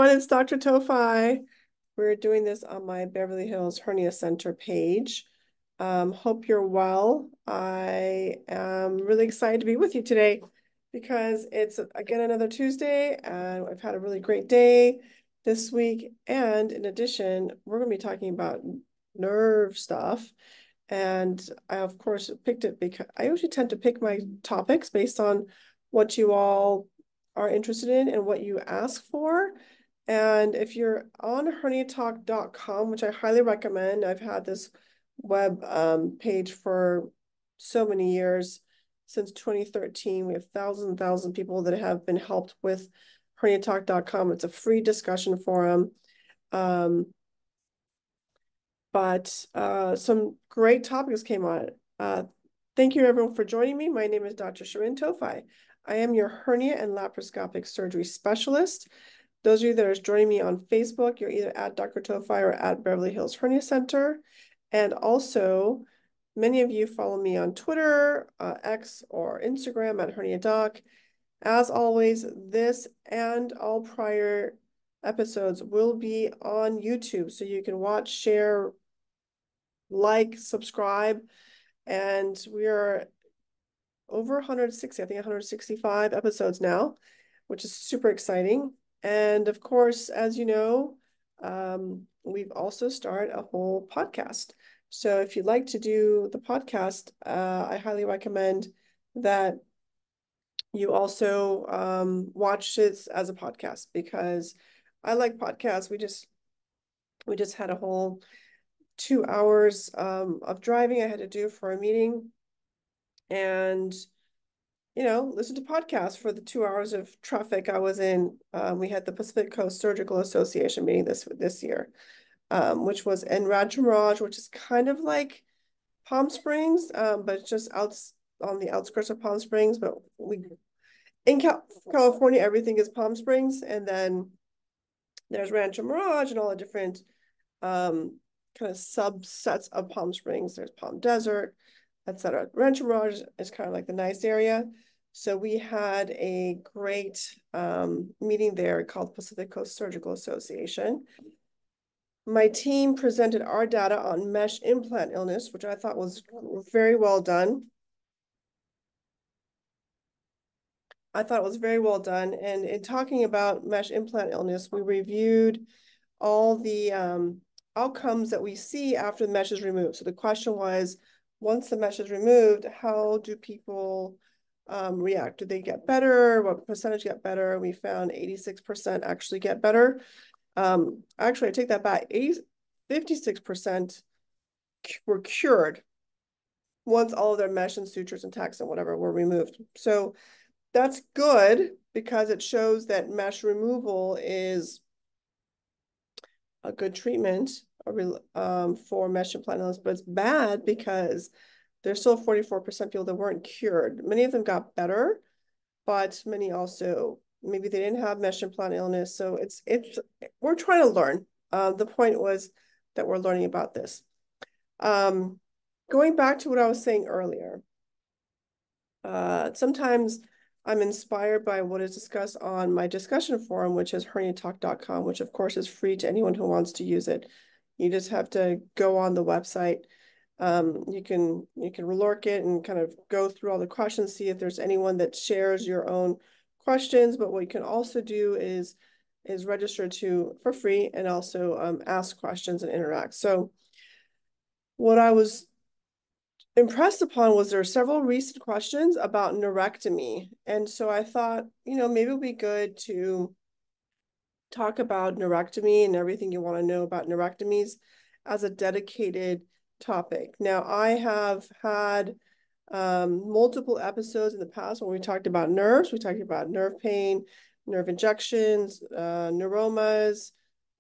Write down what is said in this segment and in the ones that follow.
everyone, it's Dr. Towfigh. We're doing this on my Beverly Hills Hernia Center page. Hope you're well. I am really excited to be with you today because it's again another Tuesday and I've had a really great day this week. And in addition, we're going to be talking about nerve stuff. And I, of course, picked it because I usually tend to pick my topics based on what you all are interested in and what you ask for. And if you're on HerniaTalk.com, which I highly recommend, I've had this web page for so many years, since 2013. We have thousands and thousands of people that have been helped with HerniaTalk.com. It's a free discussion forum. But some great topics came on it. Thank you everyone for joining me. My name is Dr. Shirin Towfigh. I am your hernia and laparoscopic surgery specialist. Those of you that are joining me on Facebook, you're either at Dr. Towfigh or at Beverly Hills Hernia Center. And also, many of you follow me on Twitter, X, or Instagram at HerniaTalk. As always, this and all prior episodes will be on YouTube, so you can watch, share, like, subscribe, and we are over 160, I think 165 episodes now, which is super exciting. And of course, as you know, we've also started a whole podcast. So if you'd like to do the podcast, I highly recommend that you also watch this as a podcast, because I like podcasts. We just had a whole 2 hours of driving I had to do for a meeting, and listen to podcasts for the 2 hours of traffic I was in. We had the Pacific Coast Surgical Association meeting this year, which was in Neuralgia, which is kind of like Palm Springs, but just out on the outskirts of Palm Springs. But in California, everything is Palm Springs, and then there's Rancho Mirage and all the different kind of subsets of Palm Springs. There's Palm Desert, etc. Rancho Mirage is kind of like the nice area. So we had a great meeting there called Pacific Coast Surgical Association. My team presented our data on mesh implant illness, which I thought was very well done. And in talking about mesh implant illness, we reviewed all the outcomes that we see after the mesh is removed. So the question was, once the mesh is removed, how do people react? Do they get better? What percentage get better? We found 86% actually get better. Actually, I take that back. 56% were cured once all of their mesh and sutures and tacks and whatever were removed. So that's good, because it shows that mesh removal is a good treatment for mesh implant illness, but it's bad because there's still 44% people that weren't cured. Many of them got better, but many also, maybe they didn't have mesh implant illness. So we're trying to learn. The point was that we're learning about this. Going back to what I was saying earlier, sometimes I'm inspired by what is discussed on my discussion forum, which is HerniaTalk.com, which of course is free to anyone who wants to use it. You just have to go on the website. You can lurk it and kind of go through all the questions, see if there's anyone that shares your own questions. But what you can also do is register for free and also ask questions and interact. So what I was impressed upon was there are several recent questions about neurectomy. And so I thought, maybe it would be good to talk about neurectomy and everything you want to know about neurectomies as a dedicated topic. Now, I have had multiple episodes in the past when we talked about nerves. We talked about nerve pain, nerve injections, neuromas,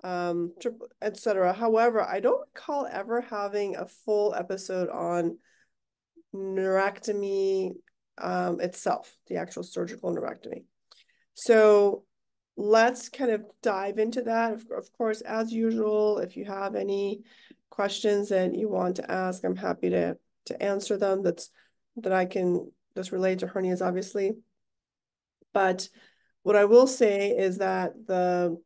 etc. However, I don't recall ever having a full episode on neurectomy itself, the actual surgical neurectomy. So let's kind of dive into that. Of course, as usual, if you have any questions that you want to ask, I'm happy to answer them. That's related to hernias, obviously. But what I will say is that the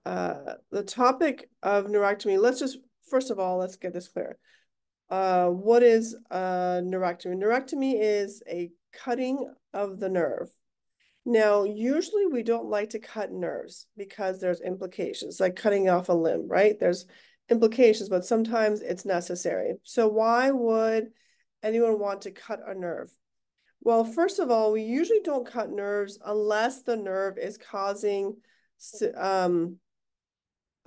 The topic of neurectomy, first of all, let's get this clear. What is neurectomy? Neurectomy is a cutting of the nerve. Now, usually we don't like to cut nerves because there's implications, like cutting off a limb, right? There's implications, but sometimes it's necessary. So why would anyone want to cut a nerve? Well, first of all, we usually don't cut nerves unless the nerve is causing a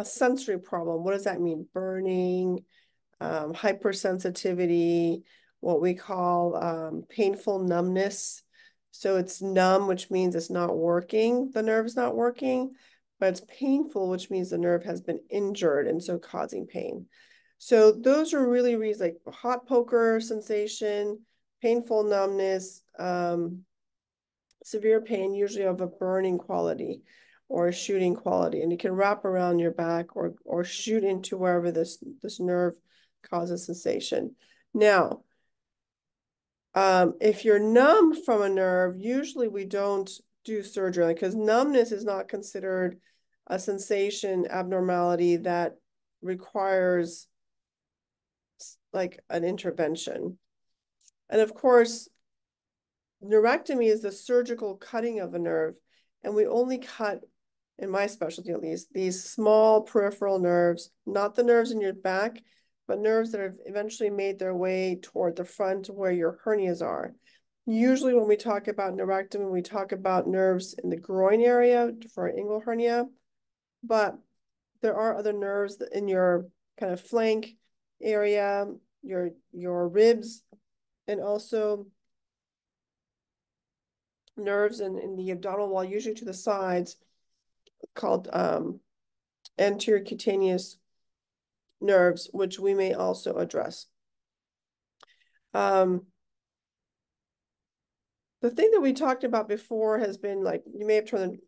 sensory problem. What does that mean? Burning, hypersensitivity, what we call painful numbness. So it's numb, which means it's not working. The nerve's not working, but it's painful, which means the nerve has been injured and so causing pain. So those are really reasons, like hot poker sensation, painful numbness, severe pain, usually of a burning quality or a shooting quality. And you can wrap around your back or shoot into wherever this nerve causes sensation. Now, if you're numb from a nerve, usually we don't do surgery because numbness is not considered a sensation abnormality that requires like an intervention. And of course, neurectomy is the surgical cutting of a nerve, and we only cut, in my specialty at least, these small peripheral nerves, not the nerves in your back, but nerves that have eventually made their way toward the front where your hernias are. Usually when we talk about neurectomy, we talk about nerves in the groin area for an inguinal hernia, but there are other nerves in your kind of flank area, your ribs, and also nerves in the abdominal wall, usually to the sides, called anterior cutaneous nerves, which we may also address. The thing that we talked about before has been like, you may have heard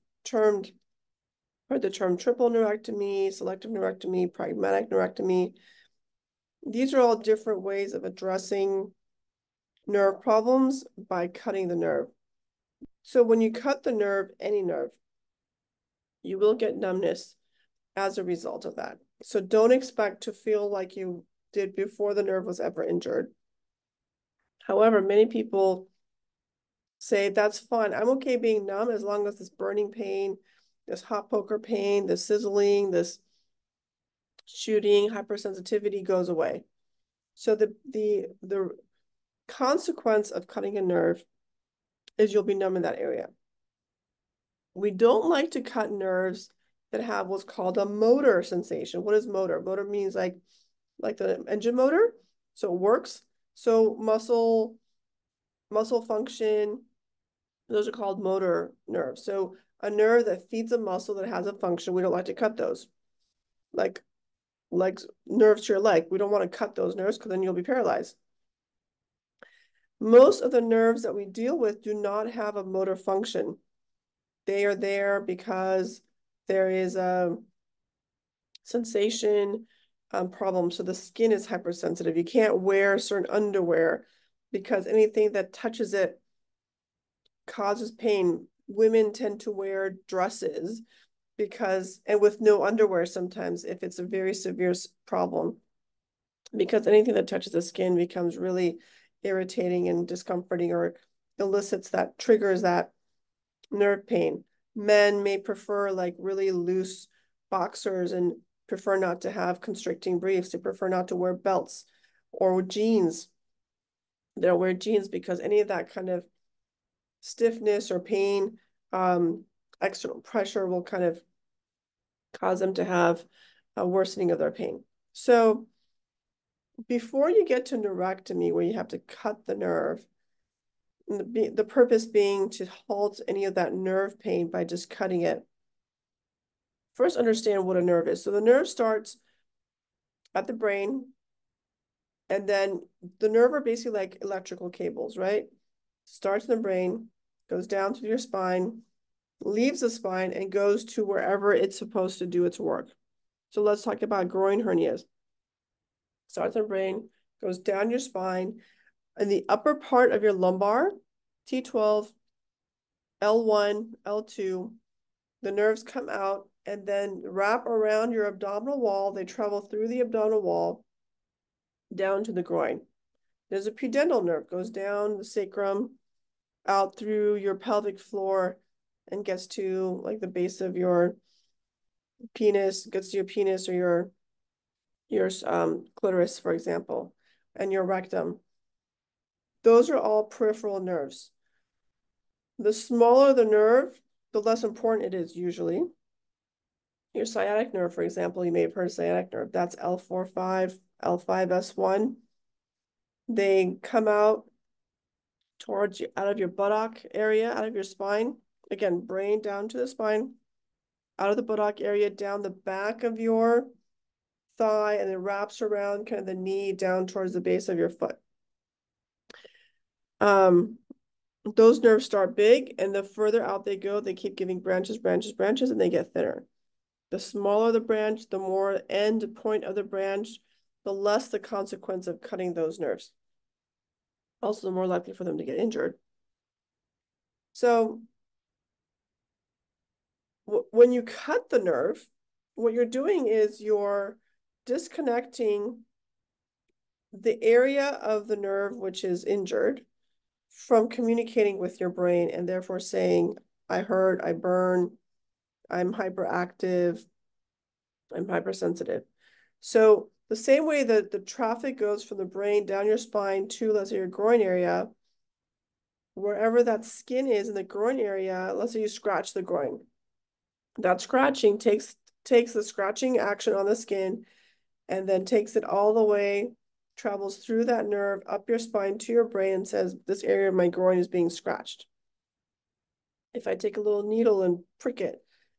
the term triple neurectomy, selective neurectomy, pragmatic neurectomy. These are all different ways of addressing nerve problems by cutting the nerve. So when you cut the nerve, any nerve, you will get numbness as a result of that. So don't expect to feel like you did before the nerve was ever injured. However, many people say, that's fine. I'm okay being numb as long as this burning pain, this hot poker pain, this sizzling, this shooting, hypersensitivity goes away. So the consequence of cutting a nerve is you'll be numb in that area. We don't like to cut nerves that have what's called a motor sensation. What is motor? Motor means like the engine motor. So it works. So muscle function, those are called motor nerves. So a nerve that feeds a muscle that has a function, we don't like to cut those. Like nerves to your leg. We don't want to cut those nerves because then you'll be paralyzed. Most of the nerves that we deal with do not have a motor function. They are there because there is a sensation problem. So the skin is hypersensitive. You can't wear certain underwear because anything that touches it causes pain. Women tend to wear dresses and with no underwear sometimes if it's a very severe problem, because anything that touches the skin becomes really irritating and discomforting or triggers that nerve pain. Men may prefer like really loose boxers and prefer not to have constricting briefs. They prefer not to wear belts or jeans. They don't wear jeans because any of that kind of stiffness or pain, external pressure will kind of cause them to have a worsening of their pain. So before you get to neurectomy, where you have to cut the nerve, the purpose being to halt any of that nerve pain by just cutting it, first understand what a nerve is. So the nerve starts at the brain, and then the nerve are basically like electrical cables, right? Starts in the brain, goes down through your spine, leaves the spine, and goes to wherever it's supposed to do its work. So let's talk about groin hernias. Starts in the brain, goes down your spine, and the upper part of your lumbar, T12, L1, L2, The nerves come out and then wrap around your abdominal wall. They travel through the abdominal wall down to the groin. There's a pudendal nerve, goes down the sacrum, out through your pelvic floor, and gets to like the base of your penis, gets to your penis or your clitoris, for example, and your rectum. Those are all peripheral nerves. The smaller the nerve, the less important it is usually. Your sciatic nerve, for example, you may have heard of sciatic nerve. That's L4-5, L5-S1. They come out towards you, out of your buttock area, out of your spine. Again, brain down to the spine, out of the buttock area, down the back of your thigh, and it wraps around kind of the knee down towards the base of your foot. Those nerves start big, and the further out they go, they keep giving branches, and they get thinner. The smaller the branch, the more end point of the branch, the less the consequence of cutting those nerves. Also, the more likely for them to get injured. So when you cut the nerve, what you're doing is you're disconnecting the area of the nerve which is injured from communicating with your brain, and therefore saying, I hurt, I burn, I'm hyperactive, I'm hypersensitive. So the same way that the traffic goes from the brain down your spine to, let's say, your groin area, wherever that skin is in the groin area, let's say you scratch the groin. That scratching takes the scratching action on the skin and then takes it all the way, travels through that nerve up your spine to your brain and says, this area of my groin is being scratched. If I take a little needle and prick it,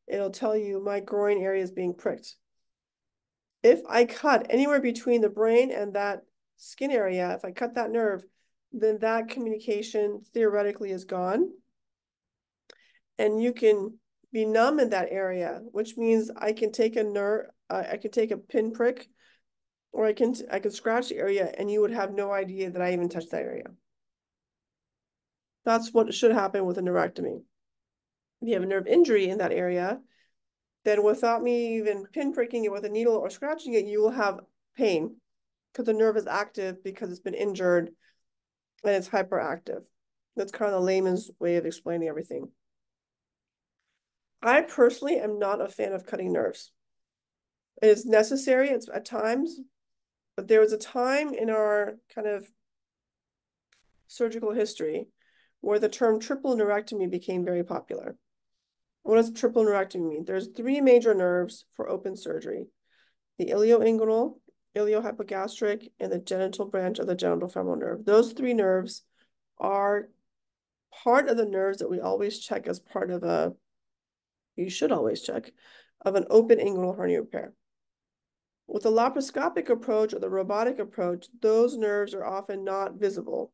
it'll tell you my groin area is being pricked. If I cut anywhere between the brain and that skin area, if I cut that nerve, then that communication theoretically is gone. And you can be numb in that area, which means I can take a nerve, I can take a pinprick, or I can scratch the area and you would have no idea that I even touched that area. That's what should happen with a neurectomy. If you have a nerve injury in that area, then without me even pinpricking it with a needle or scratching it, you will have pain because the nerve is active because it's been injured and it's hyperactive. That's kind of the layman's way of explaining everything. I personally am not a fan of cutting nerves. It is necessary at times, but there was a time in our kind of surgical history where the term triple neurectomy became very popular. What does triple neurectomy mean? There's 3 major nerves for open surgery: the ilioinguinal, iliohypogastric, and the genital branch of the genitofemoral nerve. Those 3 nerves are part of the nerves that we always check as part of you should always check, of an open inguinal hernia repair. With the laparoscopic approach or the robotic approach, those nerves are often not visible.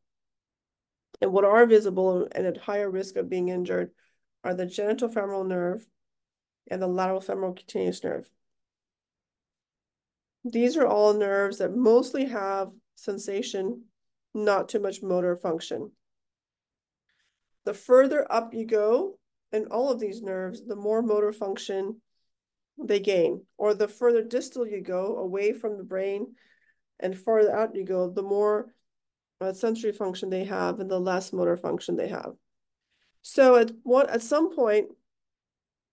And what are visible and at higher risk of being injured are the genitofemoral nerve and the lateral femoral cutaneous nerve. These are all nerves that mostly have sensation, not too much motor function. The further up you go in all of these nerves, the more motor function they gain. Or the further distal you go, away from the brain, and farther out you go, the more sensory function they have and the less motor function they have. So at some point,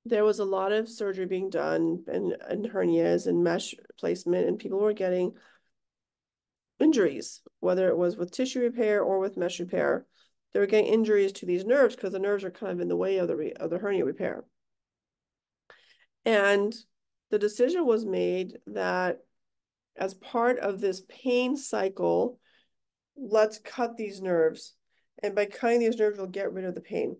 there was a lot of surgery being done and hernias and mesh placement, and people were getting injuries, whether it was with tissue repair or with mesh repair. They were getting injuries to these nerves because the nerves are kind of in the way of the hernia repair. And the decision was made that as part of this pain cycle, let's cut these nerves. And by cutting these nerves, we'll get rid of the pain.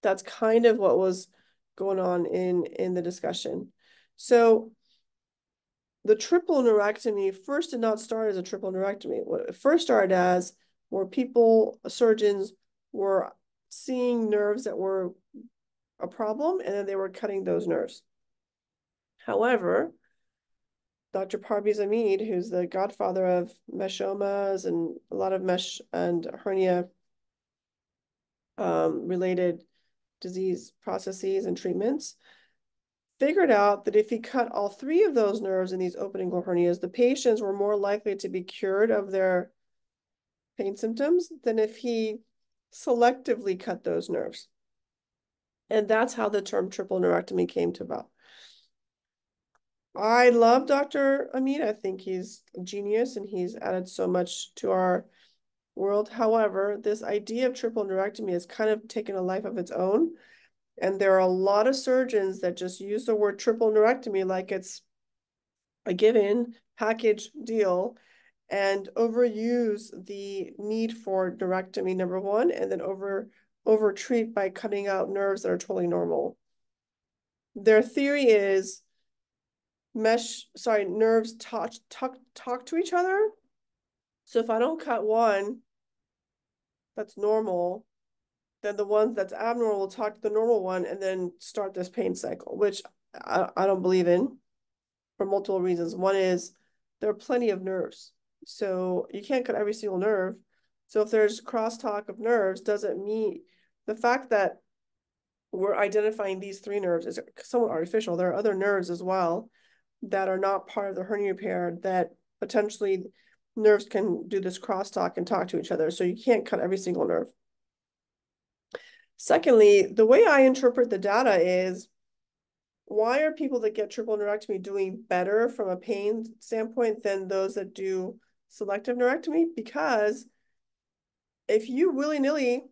That's kind of what was going on in the discussion. So the triple neurectomy first did not start as a triple neurectomy. What it first started as were surgeons were seeing nerves that were a problem, and then they were cutting those nerves. However, Dr. Parviz Hamid, who's the godfather of meshomas and a lot of mesh and hernia related disease processes and treatments, figured out that if he cut all three of those nerves in these open angle hernias, the patients were more likely to be cured of their pain symptoms than if he selectively cut those nerves. And that's how the term triple neurectomy came to about. I love Dr. Amit. I think he's a genius and he's added so much to our world. However, this idea of triple neurectomy has kind of taken a life of its own. And there are a lot of surgeons that just use the word triple neurectomy like it's a given package deal and overuse the need for neurectomy, number one, and then over-treat by cutting out nerves that are totally normal. Their theory is nerves talk to each other. So if I don't cut one that's normal, then the one that's abnormal will talk to the normal one and then start this pain cycle, which I don't believe in for multiple reasons. One is there are plenty of nerves. So you can't cut every single nerve. So if there's crosstalk of nerves, doesn't mean the fact that we're identifying these three nerves is somewhat artificial. There are other nerves as well that are not part of the hernia repair that potentially nerves can do this crosstalk and talk to each other. So you can't cut every single nerve. Secondly, the way I interpret the data is, why are people that get triple neurectomy doing better from a pain standpoint than those that do selective neurectomy? Because if you willy-nilly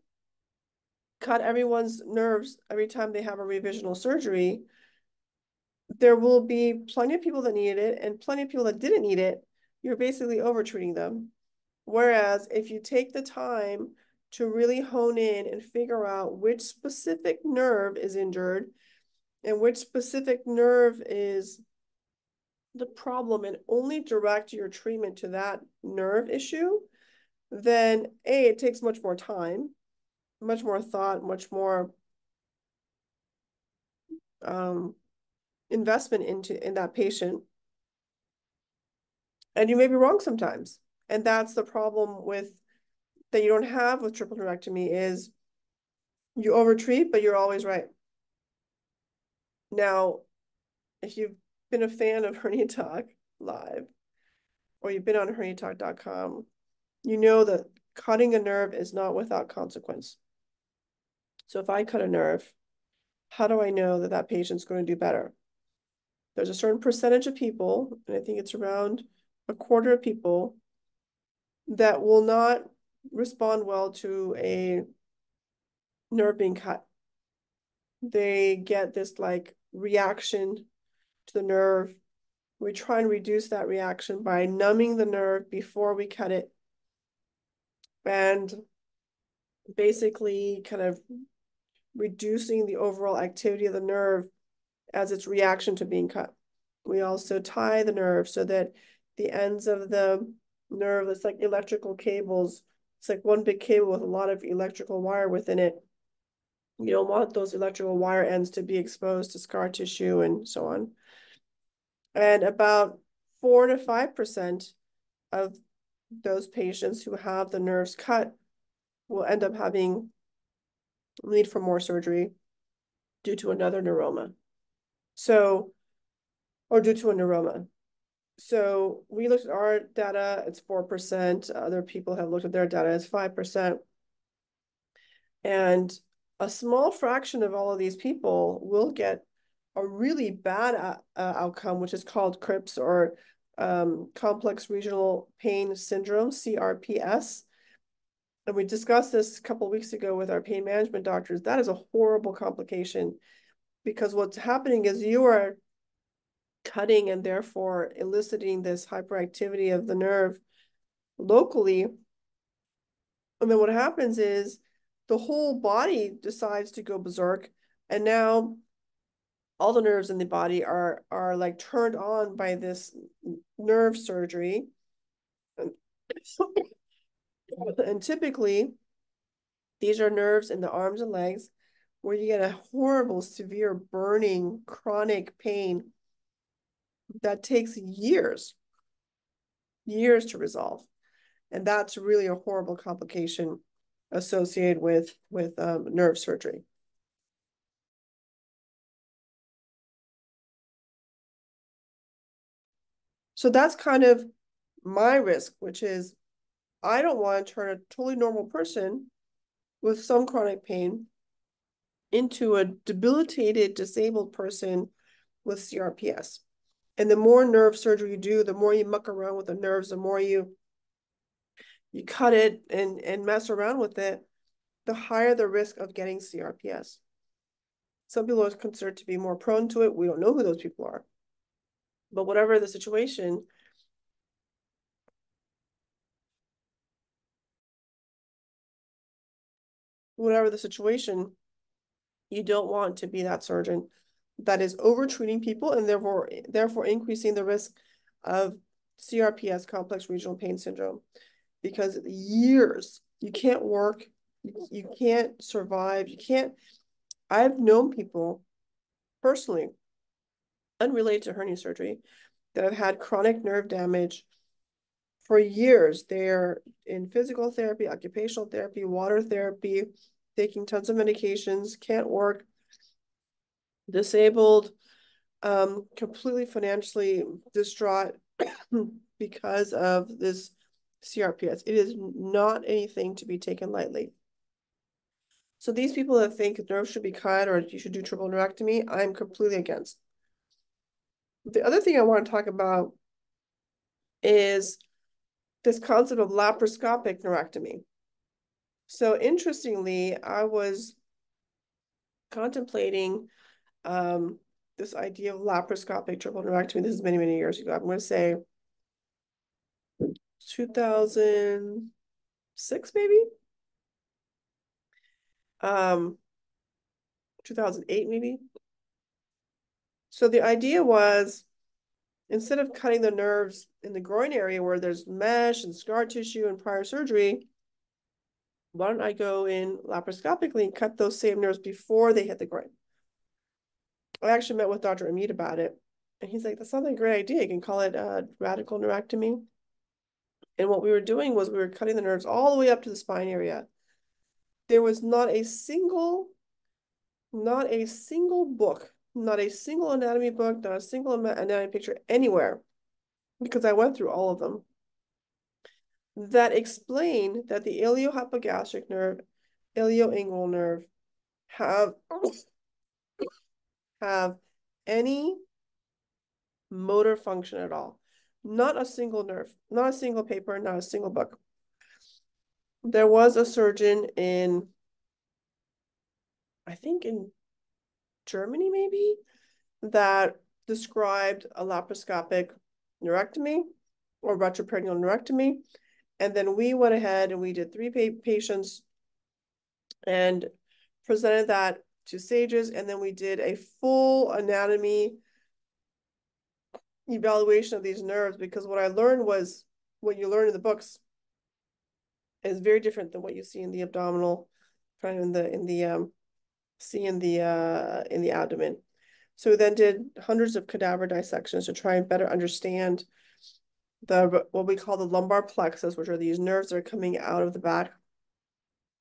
cut everyone's nerves every time they have a revisional surgery, there will be plenty of people that needed it and plenty of people that didn't need it. You're basically over-treating them. Whereas if you take the time to really hone in and figure out which specific nerve is injured and which specific nerve is the problem and only direct your treatment to that nerve issue, then A, it takes much more time, much more thought, much more investment in that patient. And you may be wrong sometimes. And that's the problem that you don't have with triple neurectomy is you overtreat, but you're always right. Now, if you've been a fan of HerniaTalk Live, or you've been on herniatalk.com, you know that cutting a nerve is not without consequence. So if I cut a nerve, how do I know that that patient's going to do better? There's a certain percentage of people, and I think it's around a quarter of people, that will not respond well to a nerve being cut. They get this like reaction to the nerve. We try and reduce that reaction by numbing the nerve before we cut it and basically kind of reducing the overall activity of the nerve as its reaction to being cut. We also tie the nerve so that the ends of the nerve, it's like electrical cables. It's like one big cable with a lot of electrical wire within it. You don't want those electrical wire ends to be exposed to scar tissue and so on. And about 4 to 5% of those patients who have the nerves cut will end up having need for more surgery due to another neuroma. So, or due to a neuroma. So we looked at our data, it's 4%. Other people have looked at their data, it's 5%. And a small fraction of all of these people will get a really bad outcome, which is called CRPS, or complex regional pain syndrome, CRPS. And we discussed this a couple of weeks ago with our pain management doctors. That is a horrible complication because what's happening is you are cutting and therefore eliciting this hyperactivity of the nerve locally. And then what happens is the whole body decides to go berserk. And now all the nerves in the body are like turned on by this nerve surgery. And typically, these are nerves in the arms and legs where you get a horrible, severe, burning, chronic pain that takes years to resolve. And that's really a horrible complication associated with nerve surgery. So that's kind of my risk, which is I don't want to turn a totally normal person with some chronic pain into a debilitated, disabled person with CRPS. And the more nerve surgery you do, the more you muck around with the nerves, the more you cut it and mess around with it, the higher the risk of getting CRPS. Some people are considered to be more prone to it. We don't know who those people are. But whatever the situation, you don't want to be that surgeon that is over-treating people and therefore increasing the risk of CRPS, complex regional pain syndrome, because years, you can't work, you can't survive, I've known people personally, unrelated to hernia surgery, that have had chronic nerve damage for years. They're in physical therapy, occupational therapy, water therapy, taking tons of medications, can't work, disabled, completely financially distraught because of this CRPS. It is not anything to be taken lightly. So these people that think nerves should be cut or you should do triple neurectomy, I'm completely against. The other thing I want to talk about is this concept of laparoscopic neurectomy. So interestingly, I was contemplating this idea of laparoscopic triple neurectomy. This is many, many years ago. I'm going to say 2006, maybe? 2008, maybe? So the idea was, instead of cutting the nerves in the groin area where there's mesh and scar tissue and prior surgery, why don't I go in laparoscopically and cut those same nerves before they hit the groin? I actually met with Dr. Amit about it, and he's like, that's not a great idea. You can call it radical neurectomy. And what we were doing was we were cutting the nerves all the way up to the spine area. There was not a single book, not a single anatomy book, not a single anatomy picture anywhere, because I went through all of them, that explain that the iliohypogastric nerve, ilioinguinal nerve have any motor function at all. Not a single nerve, not a single paper, not a single book. There was a surgeon in, I think in Germany maybe, that described a laparoscopic neurectomy or retroperitoneal neurectomy. And then we went ahead and we did 3 patients and presented that to SAGES. And then we did a full anatomy evaluation of these nerves, because what I learned was what you learn in the books is very different than what you see in the abdominal, kind of in the abdomen. So we then did hundreds of cadaver dissections to try and better understand what we call the lumbar plexus, which are these nerves that are coming out of the back.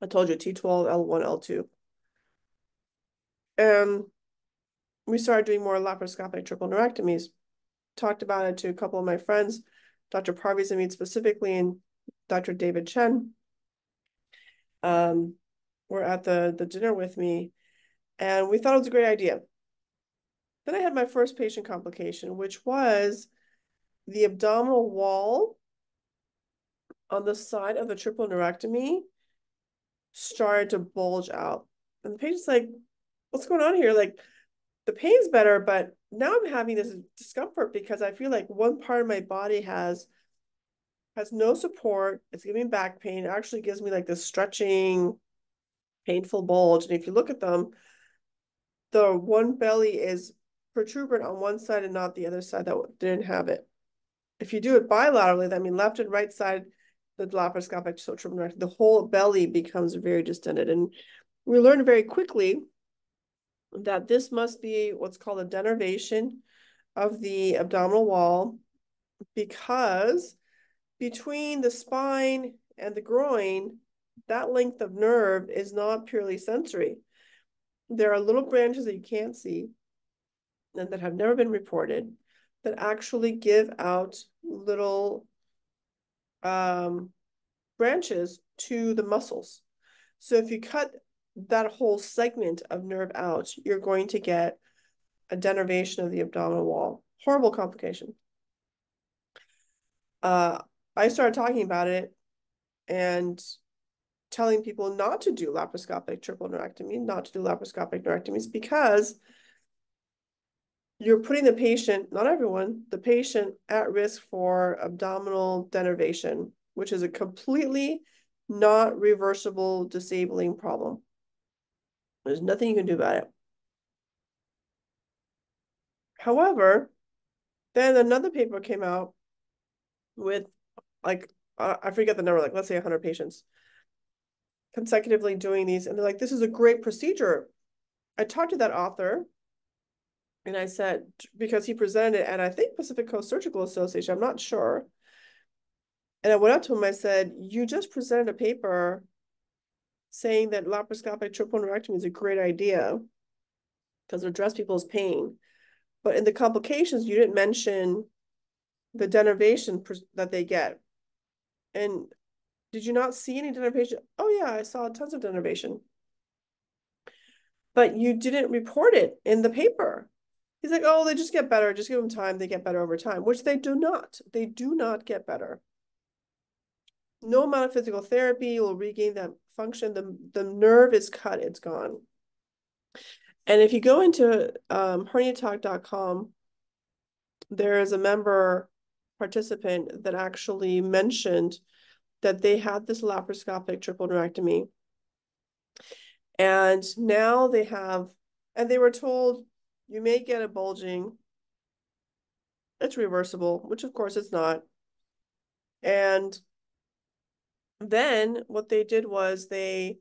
I told you T12, L1, L2. And we started doing more laparoscopic triple neurectomies. Talked about it to a couple of my friends, Dr. Parviz Amit specifically, and Dr. David Chen. Were at the dinner with me, and we thought it was a great idea. Then I had my first patient complication, which was the abdominal wall on the side of the triple neurectomy started to bulge out. And the patient's like, what's going on here? Like, the pain's better, but now I'm having this discomfort because I feel like one part of my body has no support. It's giving me back pain. It actually gives me like this stretching, painful bulge. And if you look at them, the one belly is protuberant on one side and not the other side that didn't have it. If you do it bilaterally, that means left and right side, the laparoscopic triple neurectomy, the whole belly becomes very distended. And we learned very quickly that this must be what's called a denervation of the abdominal wall, because between the spine and the groin, that length of nerve is not purely sensory. There are little branches that you can't see and that have never been reported that actually give out little branches to the muscles. So if you cut that whole segment of nerve out, you're going to get a denervation of the abdominal wall. Horrible complication. I started talking about it and telling people not to do laparoscopic triple neurectomy, not to do laparoscopic neurectomies, because you're putting the patient, not everyone, the patient at risk for abdominal denervation, which is a completely not reversible disabling problem. There's nothing you can do about it. However, then another paper came out with, like, I forget the number, like, let's say 100 patients consecutively doing these. And they're like, this is a great procedure. I talked to that author and I said, because he presented it at, I think, Pacific Coast Surgical Association, I'm not sure. And I went up to him, I said, you just presented a paper saying that laparoscopic triple neurectomy is a great idea because it addresses people's pain. But in the complications, you didn't mention the denervation that they get. And did you not see any denervation? Oh yeah, I saw tons of denervation. But you didn't report it in the paper. He's like, oh, they just get better. Just give them time. They get better over time, which they do not. They do not get better. No amount of physical therapy will regain that function. The nerve is cut. It's gone. And if you go into HerniaTalk.com, there is a member participant that actually mentioned that they had this laparoscopic triple neurectomy. And now they have, and they were told, you may get a bulging. It's reversible, which of course it's not. And then what they did was they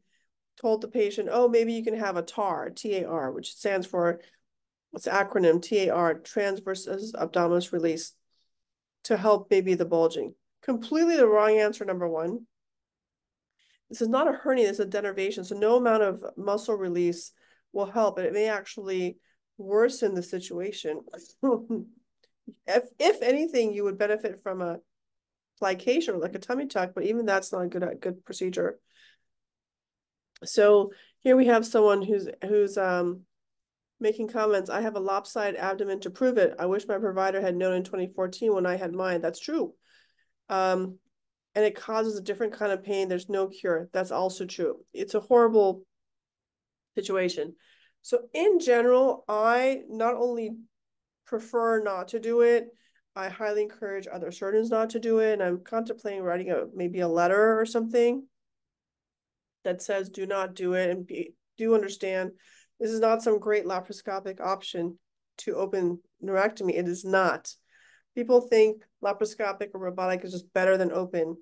told the patient, oh, maybe you can have a TAR, T-A-R, which stands for, it's an acronym, T-A-R, transverse abdominis release, to help maybe the bulging. Completely the wrong answer, number one. This is not a hernia, this is a denervation. So no amount of muscle release will help, and it may actually worsen the situation. If anything, you would benefit from a plication or like a tummy tuck, but even that's not a good procedure. So here we have someone who's making comments. I have a lopsided abdomen to prove it. I wish my provider had known in 2014 when I had mine. That's true. And it causes a different kind of pain. There's no cure. That's also true. It's a horrible situation. So in general, I not only prefer not to do it, I highly encourage other surgeons not to do it. And I'm contemplating writing maybe a letter or something that says do not do it, and do understand this is not some great laparoscopic option to open neurectomy. It is not. People think laparoscopic or robotic is just better than open.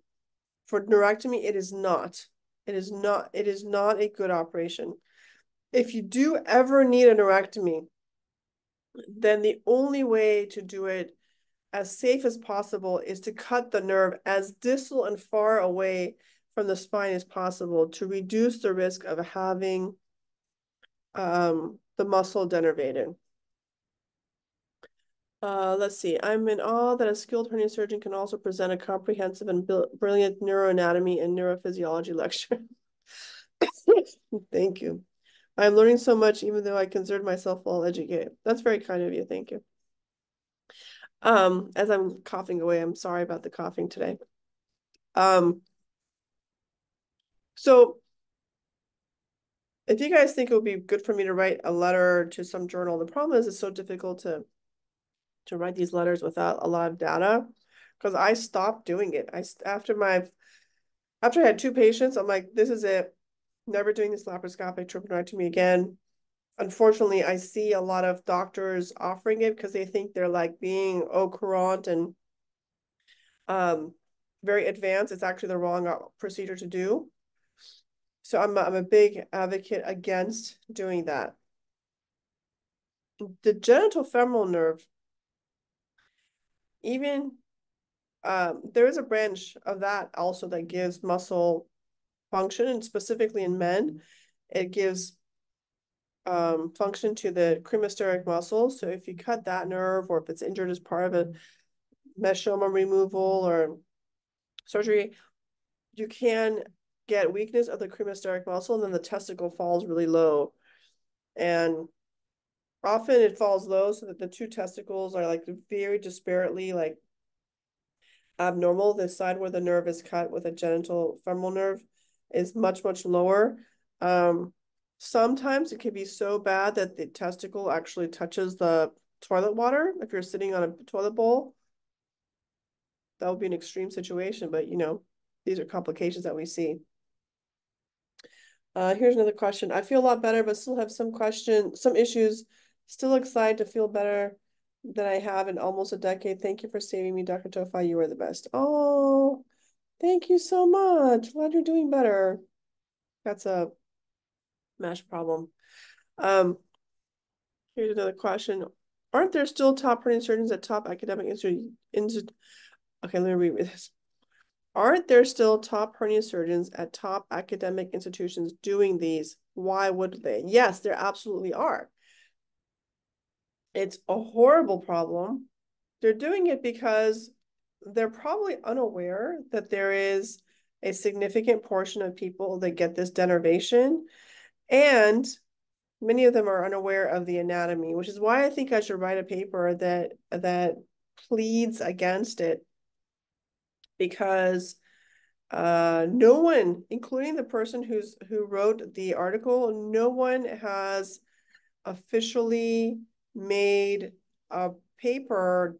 For neurectomy, it is not. It is not. It is not a good operation. If you do ever need a neurectomy, then the only way to do it as safe as possible is to cut the nerve as distal and far away from the spine as possible to reduce the risk of having the muscle denervated. Let's see. I'm in awe that a skilled hernia surgeon can also present a comprehensive and brilliant neuroanatomy and neurophysiology lecture. Thank you. I'm learning so much, even though I consider myself well educated. That's very kind of you. Thank you. As I'm coughing away, I'm sorry about the coughing today. So if you guys think it would be good for me to write a letter to some journal, the problem is it's so difficult to write these letters without a lot of data, because I stopped doing it. After I had 2 patients, I'm like, this is it. Never doing this laparoscopic triple neurectomy again. Unfortunately, I see a lot of doctors offering it because they think they're like being au courant and very advanced. It's actually the wrong procedure to do. So I'm a big advocate against doing that. The genitofemoral nerve, even there is a branch of that also that gives muscle function, and specifically in men, it gives function to the cremasteric muscle. So if you cut that nerve, or if it's injured as part of a mesodermal removal or surgery, you can get weakness of the cremasteric muscle, and then the testicle falls really low. And often it falls low so that the two testicles are like very disparately like abnormal. The side where the nerve is cut with a genital femoral nerve is much, much lower. Sometimes it can be so bad that the testicle actually touches the toilet water. If you're sitting on a toilet bowl, that would be an extreme situation, but you know, these are complications that we see. Here's another question. I feel a lot better, but still have some issues. Still excited to feel better than I have in almost a decade. Thank you for saving me, Dr. Towfigh. You are the best. Oh, thank you so much. Glad you're doing better. That's a MASH problem. Here's another question. Aren't there still top hernia surgeons at top academic institutions? Okay, let me read this. Aren't there still top hernia surgeons at top academic institutions doing these? Why would they? Yes, there absolutely are. It's a horrible problem. They're doing it because they're probably unaware that there is a significant portion of people that get this denervation, and many of them are unaware of the anatomy, which is why I think I should write a paper that pleads against it, because no one, including the person who wrote the article, no one has officially made a paper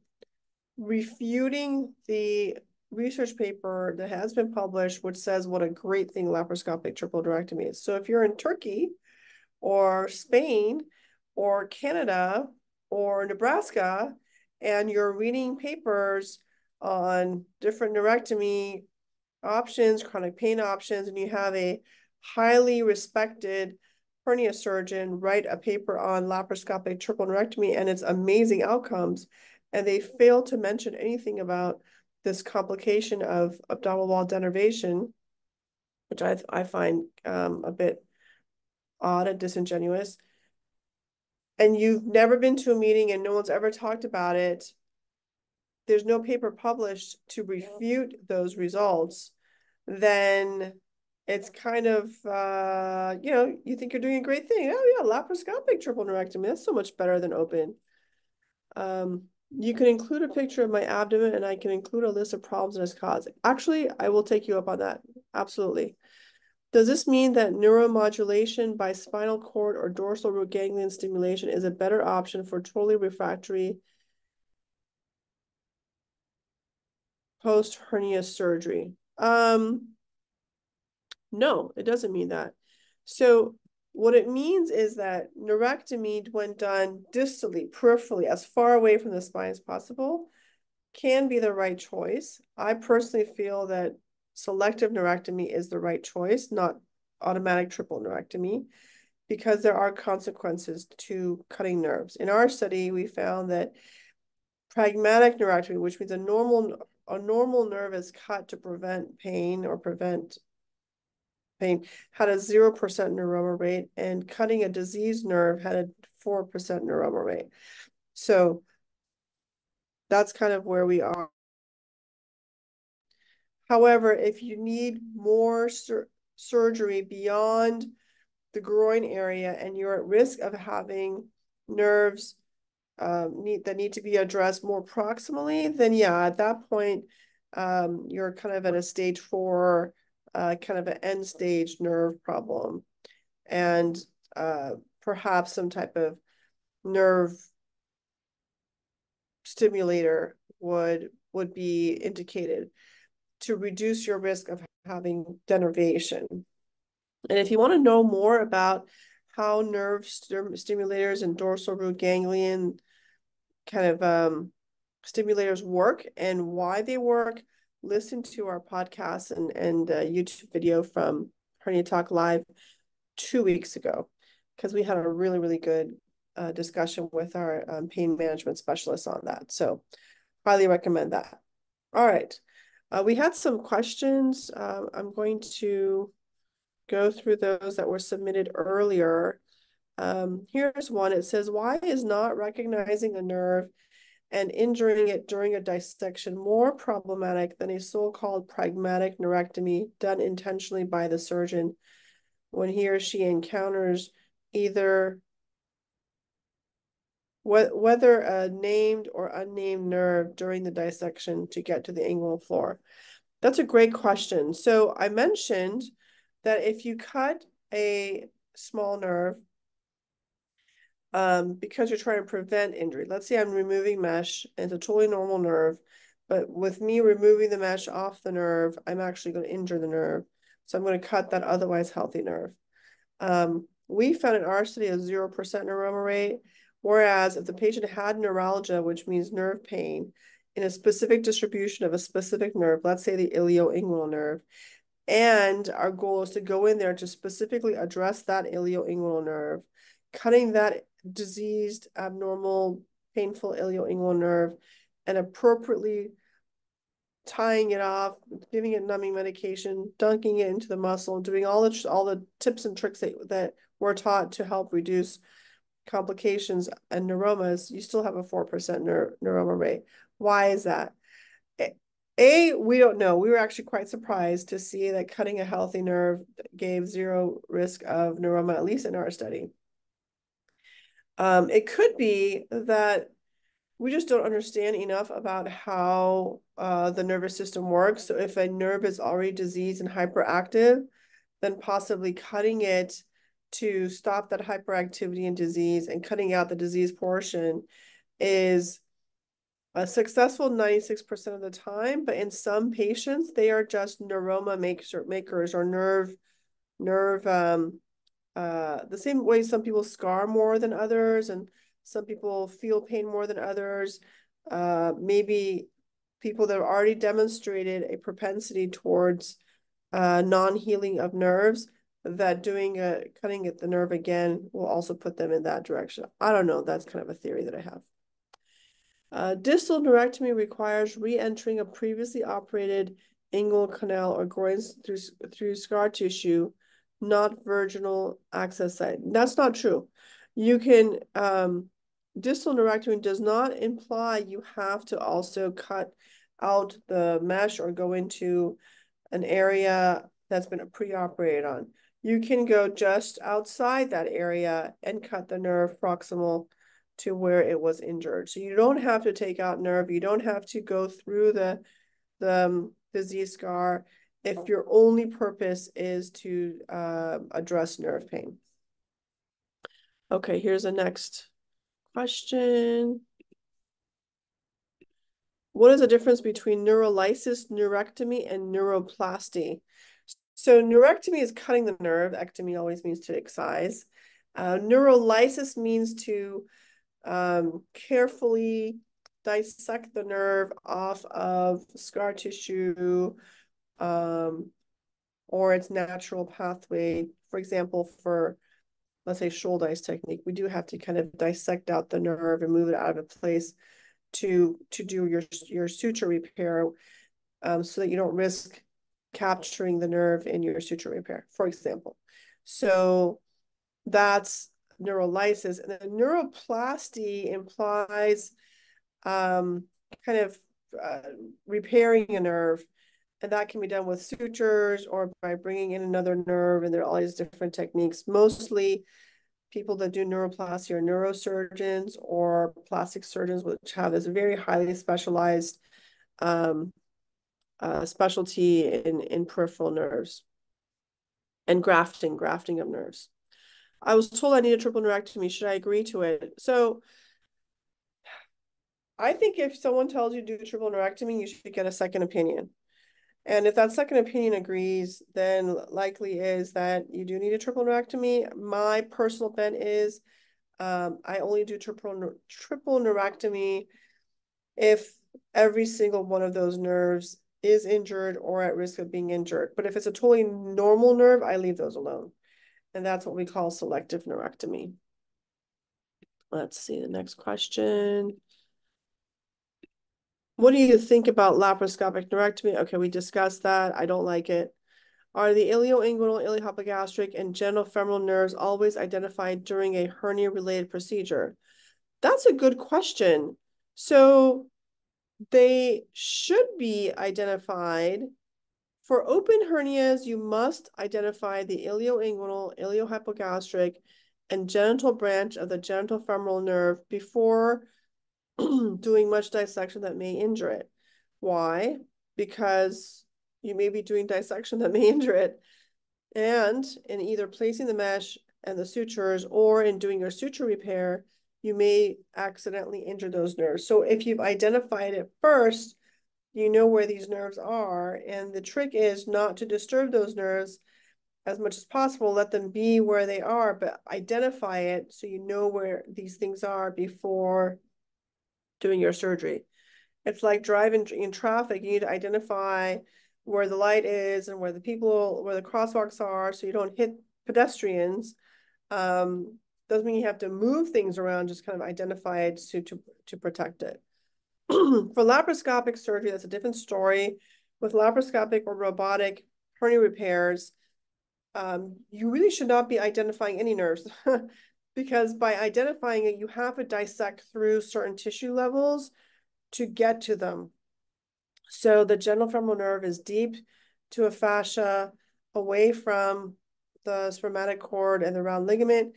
refuting the research paper that has been published, which says what a great thing laparoscopic triple neurectomy is. So if you're in Turkey or Spain or Canada or Nebraska and you're reading papers on different neurectomy options, chronic pain options, and you have a highly respected hernia surgeon write a paper on laparoscopic triple neurectomy and its amazing outcomes, and they fail to mention anything about this complication of abdominal wall denervation, which I find a bit odd and disingenuous, and you've never been to a meeting and no one's ever talked about it, there's no paper published to refute those results, then it's kind of, you know, you think you're doing a great thing. Oh yeah, laparoscopic triple neurectomy, that's so much better than open. You can include a picture of my abdomen and I can include a list of problems that it's causing. Actually, I will take you up on that. Absolutely. Does this mean that neuromodulation by spinal cord or dorsal root ganglion stimulation is a better option for totally refractory post-hernia surgery? No, it doesn't mean that. So what it means is that neurectomy, when done distally, peripherally, as far away from the spine as possible, can be the right choice. I personally feel that selective neurectomy is the right choice, not automatic triple neurectomy, because there are consequences to cutting nerves. In our study, we found that pragmatic neurectomy, which means a normal nerve is cut to prevent pain or prevent pain, had a 0% neuroma rate, and cutting a diseased nerve had a 4% neuroma rate. So that's kind of where we are. However, if you need more surgery beyond the groin area and you're at risk of having nerves that need to be addressed more proximally, then yeah, at that point, you're kind of at a stage 4, kind of an end stage nerve problem. And perhaps some type of nerve stimulator would be indicated to reduce your risk of having denervation. And if you want to know more about how nerve stimulators and dorsal root ganglion kind of stimulators work and why they work, listen to our podcast and YouTube video from HerniaTalk Live 2 weeks ago, because we had a really, really good discussion with our pain management specialists on that. So highly recommend that. All right. We had some questions. I'm going to go through those that were submitted earlier. Here's one. It says, why is not recognizing a nerve and injuring it during a dissection more problematic than a so-called pragmatic neurectomy done intentionally by the surgeon when he or she encounters either whether a named or unnamed nerve during the dissection to get to the inguinal floor? That's a great question. So I mentioned that if you cut a small nerve, because you're trying to prevent injury. Let's say I'm removing mesh and it's a totally normal nerve, but with me removing the mesh off the nerve, I'm actually going to injure the nerve. So I'm going to cut that otherwise healthy nerve. We found in our study a 0% neuroma rate, whereas if the patient had neuralgia, which means nerve pain, in a specific distribution of a specific nerve, let's say the ilioinguinal nerve, and our goal is to go in there to specifically address that ilioinguinal nerve, cutting that diseased, abnormal, painful ilioinguinal nerve, and appropriately tying it off, giving it numbing medication, dunking it into the muscle, doing all the tips and tricks that we're taught to help reduce complications and neuromas, you still have a 4% neuroma rate. Why is that? We don't know. We were actually quite surprised to see that cutting a healthy nerve gave zero risk of neuroma, at least in our study. It could be that we just don't understand enough about how the nervous system works. So if a nerve is already diseased and hyperactive, then possibly cutting it to stop that hyperactivity and disease and cutting out the disease portion is a successful 96% of the time, but in some patients, they are just neuroma makers or nerve the same way some people scar more than others and some people feel pain more than others. Maybe people that have already demonstrated a propensity towards non-healing of nerves, that cutting at the nerve again will also put them in that direction. I don't know. That's kind of a theory that I have. Distal neurectomy requires re-entering a previously operated inguinal canal or going through scar tissue, not virginal access site. That's not true. You can, distal neurectomy does not imply you have to also cut out the mesh or go into an area that's been pre-operated on. You can go just outside that area and cut the nerve proximal to where it was injured. So you don't have to take out nerve. You don't have to go through the disease scar if your only purpose is to address nerve pain. Okay, here's the next question. What is the difference between neurolysis, neurectomy, and neuroplasty? So neurectomy is cutting the nerve. Ectomy always means to excise. Neurolysis means to carefully dissect the nerve off of scar tissue or its natural pathway. For example, for, let's say, Scholdice technique, we do have to kind of dissect out the nerve and move it out of place to do your suture repair so that you don't risk capturing the nerve in your suture repair, for example. So that's neurolysis. And then neuroplasty implies kind of repairing a nerve. And that can be done with sutures or by bringing in another nerve. And there are all these different techniques. Mostly people that do neuroplasty are neurosurgeons or plastic surgeons, which have this very highly specialized specialty in peripheral nerves and grafting of nerves. I was told I need a triple neurectomy. Should I agree to it? So I think if someone tells you to do a triple neurectomy, you should get a second opinion. And if that second opinion agrees, then likely is that you do need a triple neurectomy. My personal bet is I only do triple neurectomy if every single one of those nerves is injured or at risk of being injured. But if it's a totally normal nerve, I leave those alone. And that's what we call selective neurectomy. Let's see the next question. What do you think about laparoscopic neurectomy? Okay, we discussed that. I don't like it. Are the ilioinguinal, iliohypogastric, and genitofemoral nerves always identified during a hernia-related procedure? That's a good question. So they should be identified. For open hernias, you must identify the ilioinguinal, iliohypogastric, and genital branch of the genitofemoral nerve before doing much dissection that may injure it. Why? Because you may be doing dissection that may injure it, and in either placing the mesh and the sutures or in doing your suture repair, you may accidentally injure those nerves. So if you've identified it first, you know where these nerves are, and the trick is not to disturb those nerves as much as possible. Let them be where they are, but identify it so you know where these things are before doing your surgery. It's like driving in traffic. You need to identify where the light is and where the crosswalks are, so you don't hit pedestrians. Doesn't mean you have to move things around, just kind of identify it to protect it. For laparoscopic surgery, that's a different story. With laparoscopic or robotic hernia repairs, you really should not be identifying any nerves because by identifying it, you have to dissect through certain tissue levels to get to them. So the genitofemoral nerve is deep to a fascia away from the spermatic cord and the round ligament,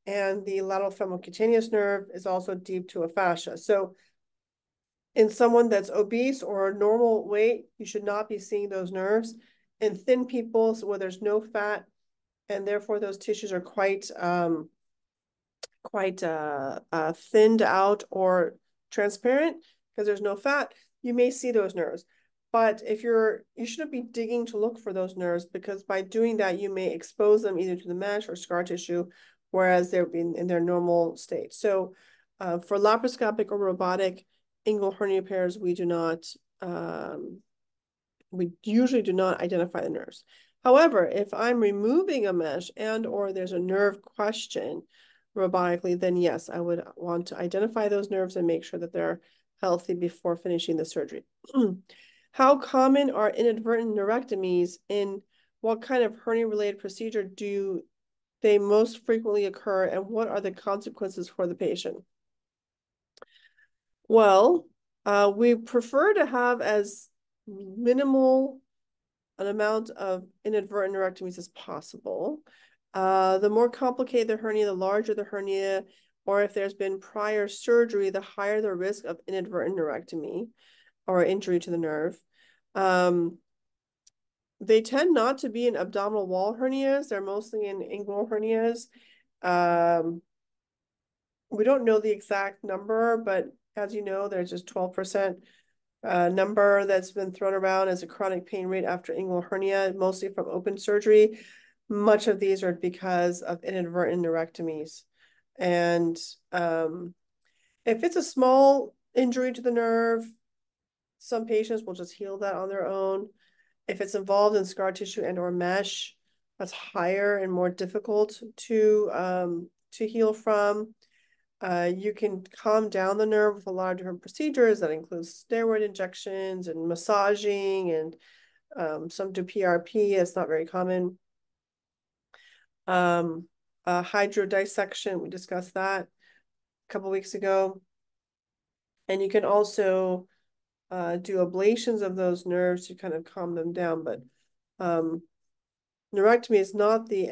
and the lateral femoral cutaneous nerve is also deep to a fascia. So in someone that's obese or normal weight, you should not be seeing those nerves. In thin people, so where there's no fat, and therefore those tissues are quite thinned out or transparent because there's no fat, you may see those nerves. But if you shouldn't be digging to look for those nerves, because by doing that, you may expose them either to the mesh or scar tissue, whereas they're in their normal state. So for laparoscopic or robotic inguinal hernia repairs, we usually do not identify the nerves. However, if I'm removing a mesh and or there's a nerve question robotically, then yes, I would want to identify those nerves and make sure that they're healthy before finishing the surgery. How common are inadvertent neurectomies, and what kind of hernia-related procedure do they most frequently occur, and what are the consequences for the patient? Well, we prefer to have as minimal an amount of inadvertent neurectomies as possible. The more complicated the hernia, the larger the hernia, or if there's been prior surgery, the higher the risk of inadvertent neurectomy or injury to the nerve. They tend not to be in abdominal wall hernias. They're mostly in inguinal hernias. We don't know the exact number, but as you know, there's just 12% number that's been thrown around as a chronic pain rate after inguinal hernia, mostly from open surgery. Much of these are because of inadvertent neurectomies. And if it's a small injury to the nerve, some patients will just heal that on their own. If it's involved in scar tissue and or mesh, that's higher and more difficult to heal from. You can calm down the nerve with a lot of different procedures. That includes steroid injections and massaging, and some do PRP. It's not very common. Hydrodissection, we discussed that a couple weeks ago. And you can also do ablations of those nerves to kind of calm them down. But neurectomy is not the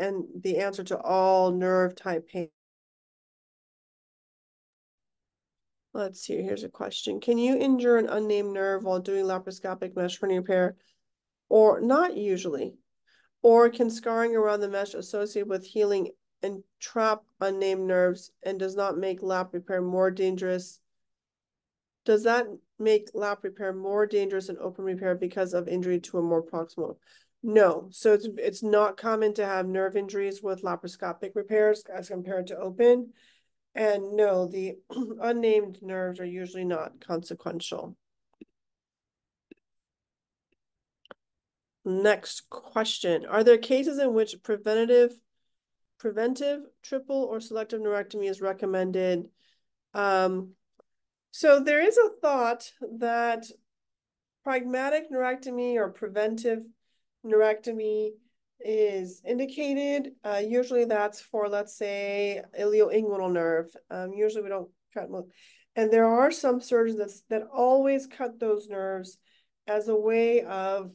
answer to all nerve type pain. Let's see, here's a question. Can you injure an unnamed nerve while doing laparoscopic mesh hernia repair? Or not usually. Or can scarring around the mesh associated with healing entrap unnamed nerves and does not make lap repair more dangerous? Does that make lap repair more dangerous than open repair because of injury to a more proximal? No. So it's not common to have nerve injuries with laparoscopic repairs as compared to open. And no, the unnamed nerves are usually not consequential. Next question. Are there cases in which preventive, triple, or selective neurectomy is recommended? So there is a thought that pragmatic neurectomy or preventive neurectomy is indicated. Usually that's for, let's say, ilioinguinal nerve. Usually we don't cut. And there are some surgeons that always cut those nerves as a way of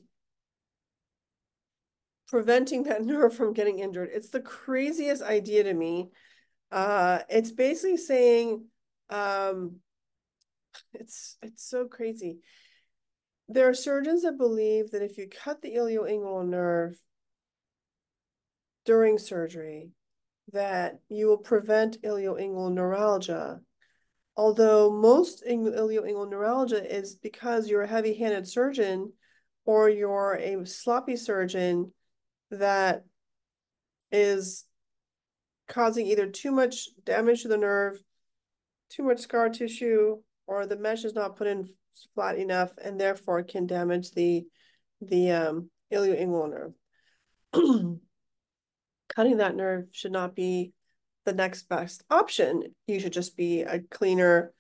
preventing that nerve from getting injured. It's the craziest idea to me. It's basically saying, it's so crazy. There are surgeons that believe that if you cut the ilioinguinal nerve during surgery, that you will prevent ilioinguinal neuralgia. Although most ilioinguinal neuralgia is because you're a heavy-handed surgeon or you're a sloppy surgeon that is causing either too much damage to the nerve, too much scar tissue, or the mesh is not put in flat enough and therefore can damage the ilioinguinal nerve. Cutting that nerve should not be the next best option. You should just be a cleaner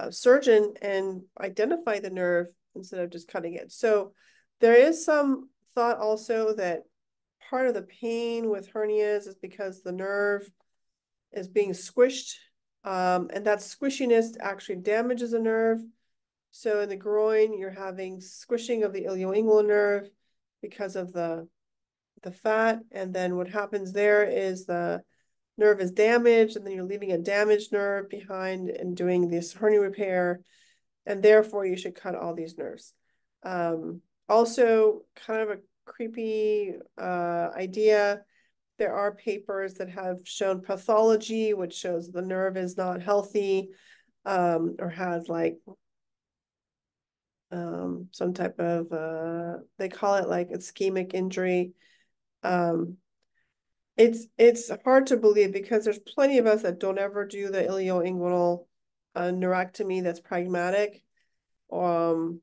surgeon and identify the nerve instead of just cutting it. So there is some thought also that part of the pain with hernias is because the nerve is being squished, and that squishiness actually damages the nerve. So in the groin, you're having squishing of the ilioinguinal nerve because of the fat, and then what happens there is the nerve is damaged, and then you're leaving a damaged nerve behind and doing this hernia repair, and therefore you should cut all these nerves. Also, kind of a creepy idea. There are papers that have shown pathology, which shows the nerve is not healthy, or has like some type of they call it like ischemic injury. It's hard to believe because there's plenty of us that don't ever do the ilioinguinal neurectomy that's pragmatic or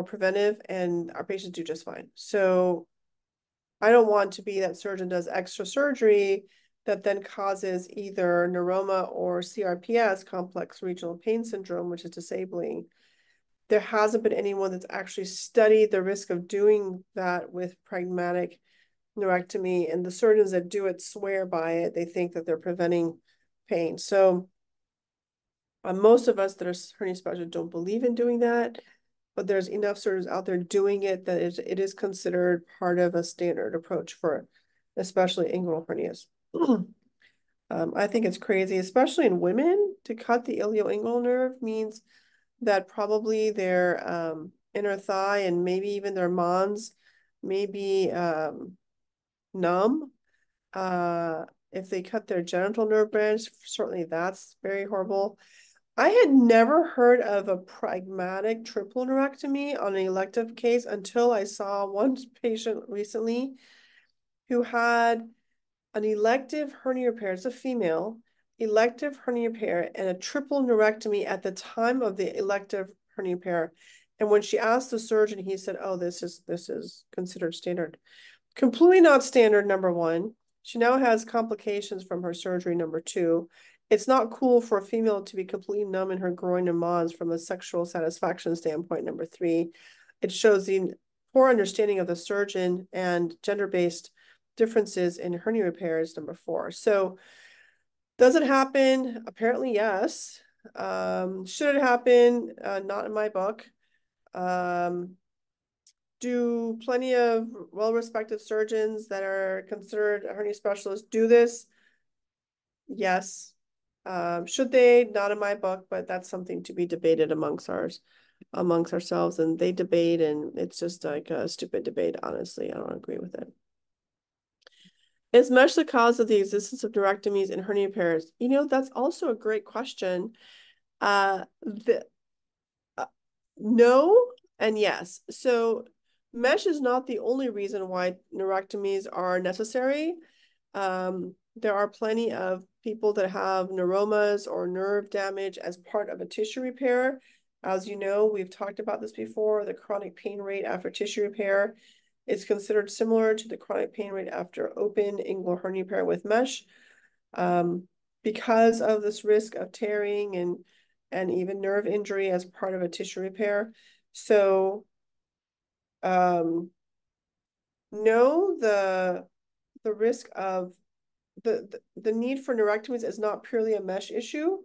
preventive, and our patients do just fine. So I don't want to be that surgeon does extra surgery that then causes either neuroma or CRPS, complex regional pain syndrome, which is disabling. There hasn't been anyone that's actually studied the risk of doing that with pragmatic neurectomy, and the surgeons that do it swear by it. They think that they're preventing pain. So most of us that are hernia specialists don't believe in doing that, but there's enough surgeons out there doing it that it is considered part of a standard approach for especially inguinal hernias. I think it's crazy, especially in women, to cut the ilioinguinal nerve means that probably their inner thigh and maybe even their mons may be numb. If they cut their genital nerve branch, certainly that's very horrible. I had never heard of a pragmatic triple neurectomy on an elective case until I saw one patient recently who had an elective hernia repair. It's a female, elective hernia repair and a triple neurectomy at the time of the elective hernia repair. And when she asked the surgeon, he said, "Oh, this is considered standard." Completely not standard, number one. She now has complications from her surgery, number two. It's not cool for a female to be completely numb in her groin and mons from a sexual satisfaction standpoint, number three. It shows the poor understanding of the surgeon and gender-based differences in hernia repairs, number four. So does it happen? Apparently, yes. Should it happen? Not in my book. Do plenty of well-respected surgeons that are considered hernia specialists do this? Yes. Should they? Not in my book, but that's something to be debated amongst ourselves, and they debate, and it's just like a stupid debate, honestly. I don't agree with it. Is mesh the cause of the existence of neurectomies and hernia repairs? You know, that's also a great question. No and yes. So mesh is not the only reason why neurectomies are necessary. There are plenty of people that have neuromas or nerve damage as part of a tissue repair. As you know, we've talked about this before, the chronic pain rate after tissue repair is considered similar to the chronic pain rate after open inguinal hernia repair with mesh. Because of this risk of tearing and even nerve injury as part of a tissue repair. So no, the risk of the need for neurectomies is not purely a mesh issue.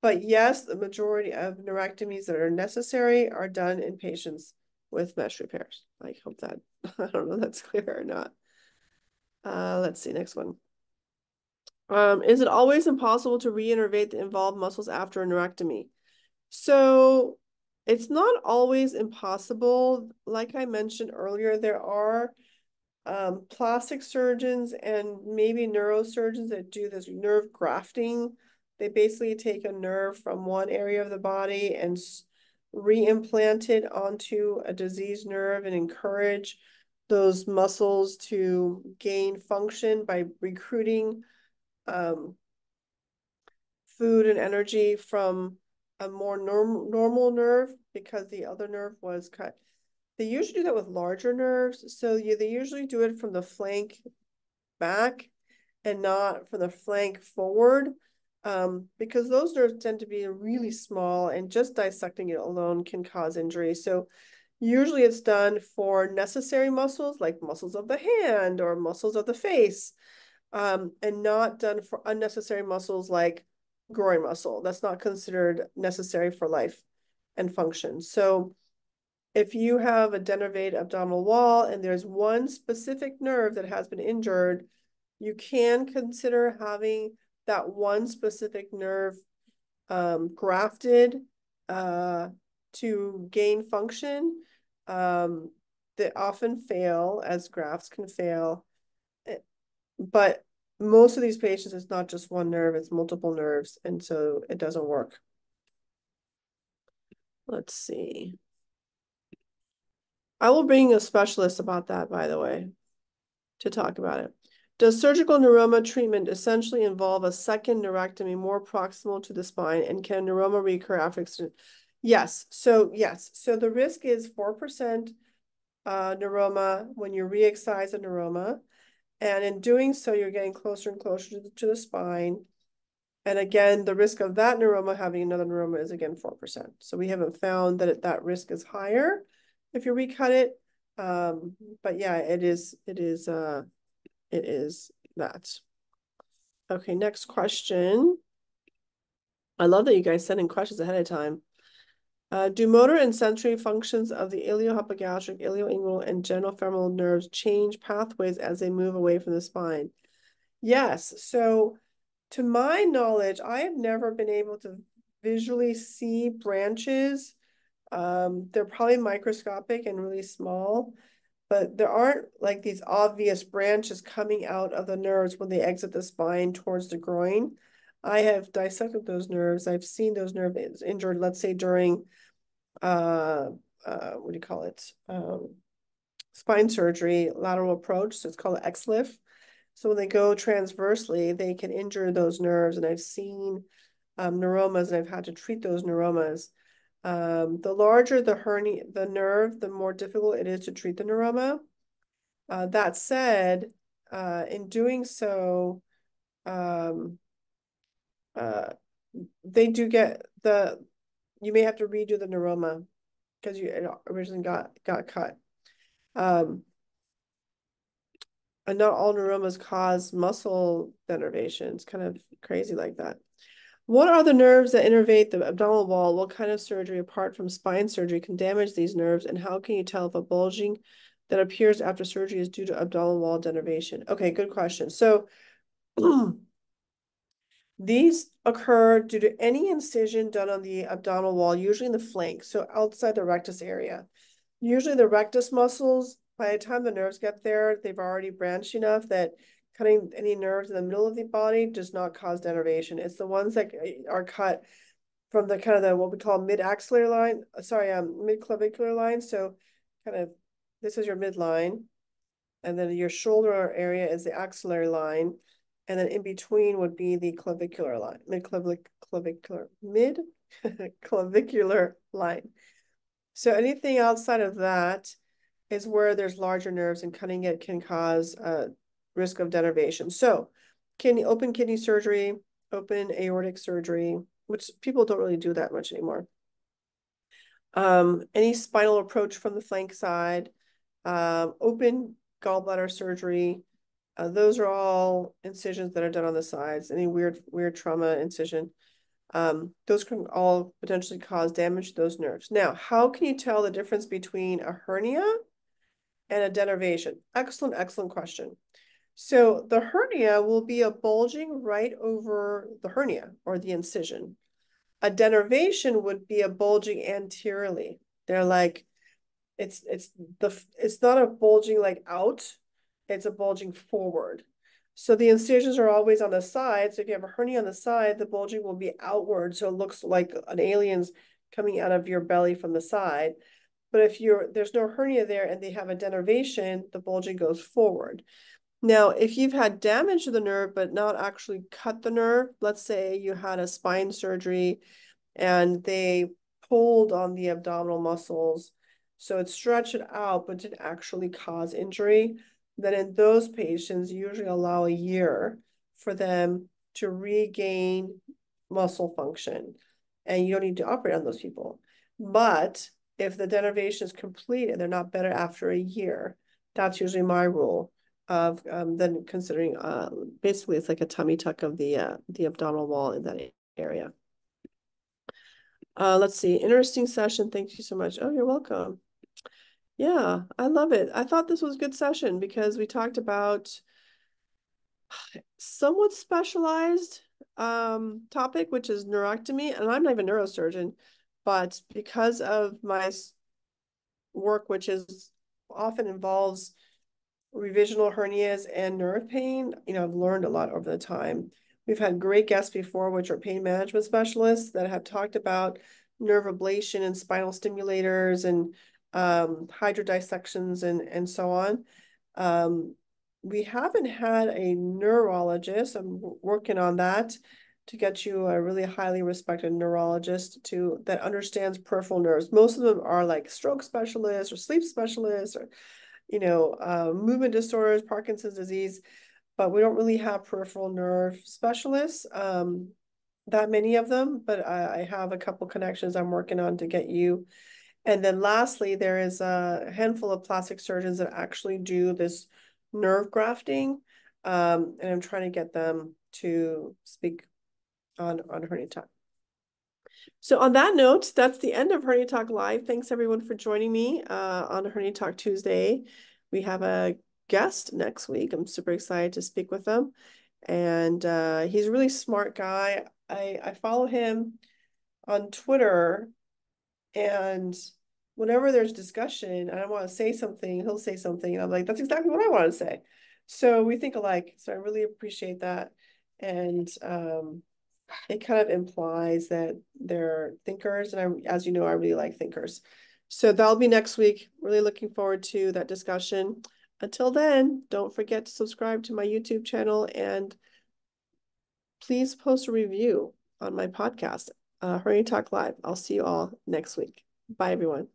But yes, the majority of neurectomies that are necessary are done in patients with mesh repairs. I hope that, I don't know if that's clear or not. Let's see, next one. Is it always impossible to reinnervate the involved muscles after a neurectomy? So it's not always impossible. Like I mentioned earlier, there are plastic surgeons and maybe neurosurgeons that do this nerve grafting. They basically take a nerve from one area of the body and reimplant it onto a diseased nerve and encourage those muscles to gain function by recruiting food and energy from a more normal nerve because the other nerve was cut. They usually do that with larger nerves. So they usually do it from the flank back and not from the flank forward, because those nerves tend to be really small and just dissecting it alone can cause injury. So usually it's done for necessary muscles like muscles of the hand or muscles of the face, and not done for unnecessary muscles like groin muscle. That's not considered necessary for life and function. So if you have a denervate abdominal wall and there's one specific nerve that has been injured, you can consider having that one specific nerve grafted to gain function. They often fail, as grafts can fail. But most of these patients, it's not just one nerve, it's multiple nerves, and so it doesn't work. Let's see. I will bring a specialist about that, by the way, to talk about it. Does surgical neuroma treatment essentially involve a second neurectomy more proximal to the spine, and can neuroma recur after extension? Yes. So the risk is 4% neuroma when you re-excise a neuroma. And in doing so, you're getting closer and closer to the spine. And again, the risk of that neuroma having another neuroma is again 4%. So we haven't found that that risk is higher if you recut it. But yeah, it is that. Okay, next question. I love that you guys send in questions ahead of time. Do motor and sensory functions of the iliohypogastric, ilioinguinal, and genitofemoral nerves change pathways as they move away from the spine? Yes. So to my knowledge, I have never been able to visually see branches. They're probably microscopic and really small, but there aren't like these obvious branches coming out of the nerves when they exit the spine towards the groin. I have dissected those nerves. I've seen those nerves injured, let's say during what do you call it? Spine surgery, lateral approach. So it's called an XLIF. So when they go transversely, they can injure those nerves. And I've seen neuromas, and I've had to treat those neuromas. The larger the nerve, the more difficult it is to treat the neuroma. That said, in doing so, they do get you may have to redo the neuroma because it originally got cut. And not all neuromas cause muscle denervation. It's kind of crazy like that. What are the nerves that innervate the abdominal wall? What kind of surgery, apart from spine surgery, can damage these nerves? And how can you tell if a bulging that appears after surgery is due to abdominal wall denervation? Okay, good question. So these occur due to any incision done on the abdominal wall, usually in the flank, so outside the rectus area. Usually the rectus muscles, by the time the nerves get there, they've already branched enough that cutting any nerves in the middle of the body does not cause denervation. It's the ones that are cut from the kind of the what we call mid-axillary line, mid-clavicular line. So kind of this is your midline, and then your shoulder area is the axillary line, and then in between would be the clavicular line, mid-clavicular line. So anything outside of that is where there's larger nerves, and cutting it can cause risk of denervation. So open kidney surgery, open aortic surgery, which people don't really do that much anymore. Any spinal approach from the flank side, open gallbladder surgery. Those are all incisions that are done on the sides. Any weird trauma incision. Those can all potentially cause damage to those nerves. Now, how can you tell the difference between a hernia and a denervation? Excellent, excellent question. So the hernia will be a bulging right over the hernia or the incision. A denervation would be a bulging anteriorly. They're like, it's not a bulging like out, it's a bulging forward. So the incisions are always on the side. So if you have a hernia on the side, the bulging will be outward. So it looks like an alien's coming out of your belly from the side. But if there's no hernia there and they have a denervation, the bulging goes forward. Now, if you've had damage to the nerve, but not actually cut the nerve, let's say you had a spine surgery and they pulled on the abdominal muscles, so it stretched it out, but didn't actually cause injury, then in those patients, you usually allow a year for them to regain muscle function. And you don't need to operate on those people. But if the denervation is complete and they're not better after a year, that's usually my rule of then considering basically it's like a tummy tuck of the abdominal wall in that area. Let's see, interesting session. Thank you so much. Oh, you're welcome. Yeah, I love it. I thought this was a good session because we talked about somewhat specialized topic, which is neurectomy. And I'm not even a neurosurgeon, but because of my work, which is often involves revisional hernias and nerve pain, I've learned a lot over the time. We've had great guests before, which are pain management specialists that have talked about nerve ablation and spinal stimulators and hydrodissections and so on. We haven't had a neurologist. I'm working on that to get you a really highly respected neurologist that understands peripheral nerves. Most of them are like stroke specialists or sleep specialists or movement disorders, Parkinson's disease, but we don't really have peripheral nerve specialists, that many of them, but I have a couple connections I'm working on to get you. And then lastly, there is a handful of plastic surgeons that actually do this nerve grafting, and I'm trying to get them to speak on HerniaTalk. So on that note, that's the end of HerniaTalk Live. Thanks everyone for joining me on HerniaTalk Tuesday. We have a guest next week. I'm super excited to speak with him. And he's a really smart guy. I follow him on Twitter, and whenever there's discussion and I want to say something, he'll say something. And I'm like, that's exactly what I want to say. So we think alike. So I really appreciate that. And it kind of implies that they're thinkers. And as you know, I really like thinkers. So that'll be next week. Really looking forward to that discussion. Until then, don't forget to subscribe to my YouTube channel and please post a review on my podcast, HerniaTalk Live. I'll see you all next week. Bye, everyone.